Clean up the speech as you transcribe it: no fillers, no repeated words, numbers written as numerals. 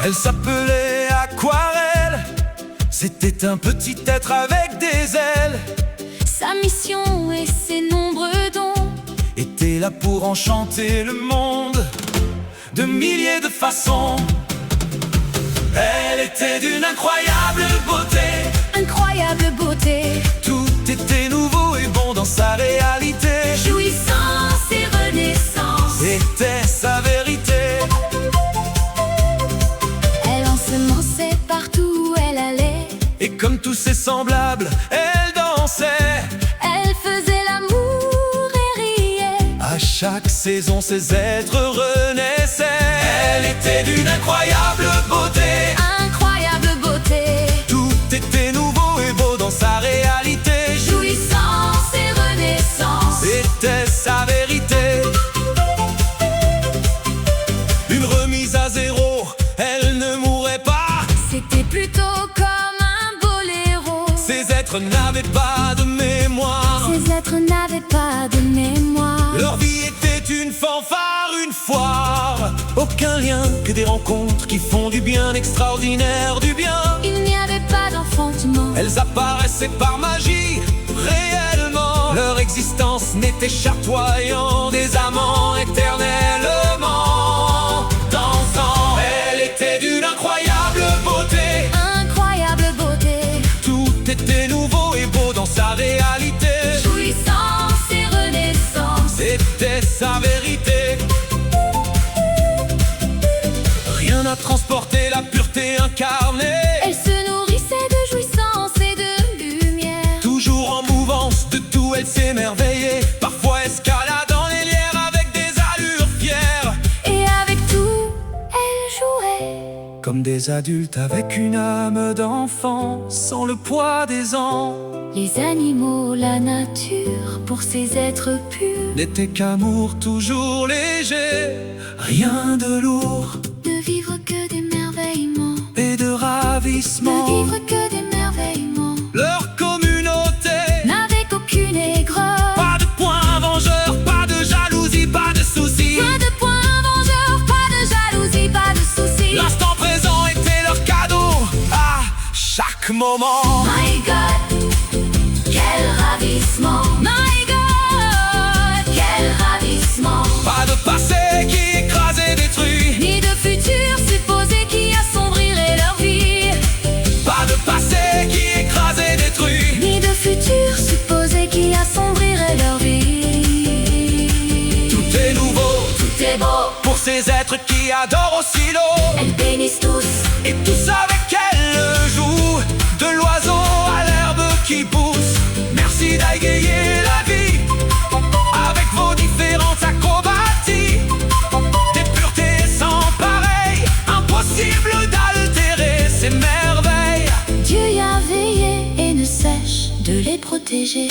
Elle s'appelait Aquarelle, c'était un petit être avec des ailes. Sa mission et ses nombreux dons Était là pour enchanter le monde de milliers de façons. Elle était d'une incroyable beauté, incroyable beauté, tout était nouveau et bon dans sa réalité. jouissance et renaissance, Était sa vérité. elle ensemençait partout où elle allait. Et comme tous ses semblables, elle dansait. Elle faisait l'amour et riait. À chaque saison, ses êtres renaissaient. Elle était d'une incroyable beauté, Incroyable beauté, tout était nouveau et beau dans sa réalité. jouissance et renaissance, C'était sa vérité. Une remise à zéro, elle ne mourrait pas. c'était plutôt comme un boléro. Ces êtres n'avaient pas de mémoire. Ces êtres n'avaient pas de mémoire. Leur vie était une fanfare, une foire. Aucun lien que des rencontres qui font du bien, extraordinaire du bien. Il n'y avait pas d'enfantement. Elles apparaissaient par magie, réellement. Leur existence n'était chatoyant, des amants éternellement dansant. Elle était d'une incroyable beauté, Incroyable beauté, tout était nouveau et beau dans sa réalité. jouissance et renaissance, C'était sa vérité. Rien n'a transporté la pureté incarnée. elle se nourrissait de jouissance et de lumière. Toujours en mouvance, de tout elle s'émerveillait. Parfois escaladant les lierres avec des allures fières. Et avec tout, elle jouait. Comme des adultes avec une âme d'enfant, sans le poids des ans. Les animaux, la nature, pour ces êtres purs, N'était qu'amour toujours léger, rien de lourd ne vivre que d'émerveillement, et de ne ravissement. vivre que d'émerveillement, Leur communauté, n'avait qu'aucune aigreur. pas de point vengeur, pas de jalousie, pas de soucis. Pas de point vengeur, pas de jalousie, pas de soucis. L'instant présent était leur cadeau à chaque moment. My God, quel ravissement. My God, quel ravissement. Pas de passé qui écrase et détruit, Ni de futur supposé qui assombrirait leur vie. pas de passé qui écrase et détruit. Ni de futur supposé qui assombrirait leur vie. Tout est nouveau Tout est beau, pour ces êtres qui adorent aussi l'eau. elles bénissent tous. Et tous avec elle jouent, de l'oiseau à l'herbe qui pousse. Merci d'égayer la vie avec vos différentes acrobaties. Des puretés sans pareil, impossible d'altérer ces merveilles. Dieu y a veillé et ne sèche de les protéger.